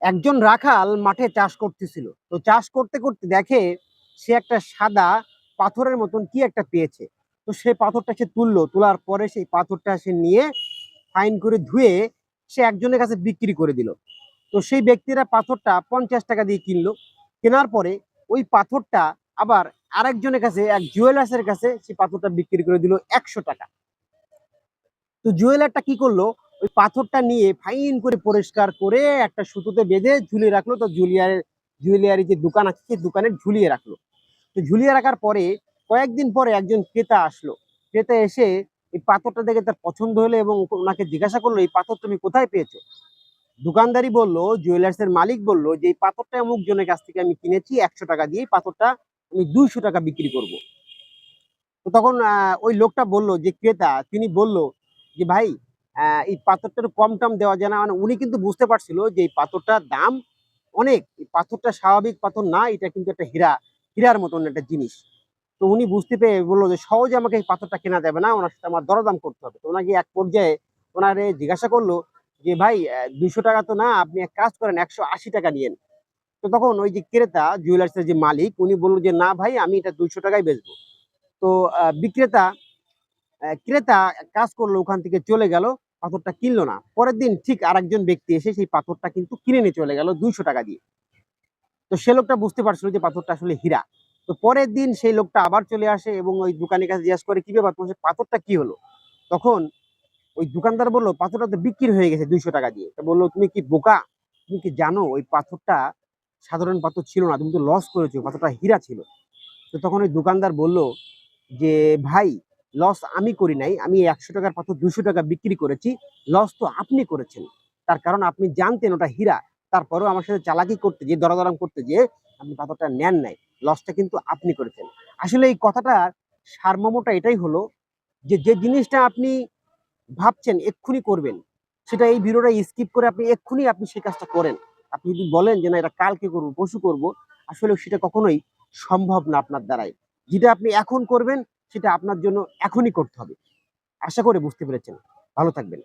একজন রাখাল মাঠে চাষ করতেছিল। তো চাষ করতে করতে দেখে সে একটা সাদা পাথরের মতন কি একটা পেয়েছে। তো সে পাথরটা সে তুললো, তোলার পরে সেই পাথরটা সে নিয়ে ফাইন করে ধুয়ে সে একজনের কাছে বিক্রি করে দিল। তো সেই ব্যক্তিরা পাথরটা 50 টাকা দিয়ে কিনলো। কেনার পরে ওই পাথরটা আবার আরেকজনের কাছে, এক জুয়েলার্সের কাছে সেই পাথরটা বিক্রি করে দিল 100 টাকা। তো জুয়েলারটা কি করলো, ওই পাথরটা নিয়ে ফাইন করে পরিষ্কার করে একটা সুতোতে বেঁধে ঝুলিয়ে রাখলো। তো জুয়েলারি যে দোকান আছে সেই দোকানে ঝুলিয়ে রাখলো। তো ঝুলিয়ে রাখার পরে কয়েকদিন পরে একজন ক্রেতা আসলো। ক্রেতা এসে এই পাথরটা দেখে তার পছন্দ হলো এবং ওনাকে জিজ্ঞাসা করলো, এই পাথর তুমি কোথায় পেয়েছো? দোকানদারি বললো, জুয়েলার্সের মালিক বললো যে এই পাথরটা অমুক জনের কাছ থেকে আমি কিনেছি 100 টাকা দিয়ে, পাথরটা আমি 200 টাকা বিক্রি করব। তো তখন ওই লোকটা বললো, যে ক্রেতা তিনি বলল যে ভাই, এই পাথরটার কম টম দেওয়া যায় না? মানে উনি কিন্তু বুঝতে পারছিল যে এই পাথরটার দাম অনেক, এই পাথরটা স্বাভাবিক পাথর না, এটা কিন্তু একটা হীরার মতন একটা জিনিস। তো উনি বুঝতে পেরে বললো যে সহজে আমাকে এই পাথরটা কেনা যাবে না, ওনার সাথে আমার দরদাম করতে হবে। তো ওনাকে এক পর্যায়ে ওনারে জিজ্ঞাসা করলো যে ভাই, 200 টাকা তো না, আপনি এক কাজ করেন 180 টাকা নিয়েন। তো তখন ওই যে ক্রেতা, জুয়েলার্সের যে মালিক, উনি বললো যে না ভাই, আমি এটা 200 টাকায় বেচবো। তো বিক্রেতা ক্রেতা কাজ করলো, ওখান থেকে চলে গেল, পাথরটা কিনলো না। পরের দিন ঠিক আরেকজন ব্যক্তি এসে সেই পাথরটা কিন্তু কিনে নিয়ে চলে গেল 200 টাকা দিয়ে। তো সে লোকটা বুঝতে পারছিল যে পাথরটা আসলে হীরা। তো পরের দিন সেই লোকটা আবার চলে আসে এবং ওই দোকানের কাছে জিজ্ঞাসা করে, কি ব্যাপার, তোমার পাথরটা কি হলো? তখন ওই দোকানদার বললো, পাথরটা তো বিক্রি হয়ে গেছে 200 টাকা দিয়ে। তো বললো, তুমি কি বোকা? তুমি কি জানো ওই পাথরটা সাধারণ পাথর ছিল না, তুমি তো লস করেছো, পাথরটা হীরা ছিল। তো তখন ওই দোকানদার বলল যে ভাই, লস আমি করি নাই, আমি 100 টাকার পাথর 200 টাকা বিক্রি করেছি। লস তো আপনি করেছেন, তার কারণ আপনি জানতেন ওটা হীরা, তারপরেও আমার সাথে চালাকি করতে যে, দরদাম করতে যে আপনি পাথরটা নেন নাই। লসটা কিন্তু আপনি করেছেন। আসলে এই কথাটার সারমর্মটা এটাই হলো যে, যে জিনিসটা আপনি ভাবছেন এক্ষুনি করবেন, সেটা এই ভিডিওটা স্কিপ করে আপনি এক্ষুনি আপনি সেই কাজটা করেন। আপনি যদি বলেন যে না, এটা কালকে করবো, পরশু করবো, আসলে সেটা কখনোই সম্ভব না আপনার দ্বারাই। যেটা আপনি এখন করবেন সেটা আপনার জন্য এখনই করতে হবে। আশা করে বুঝতে পেরেছেন। ভালো থাকবেন।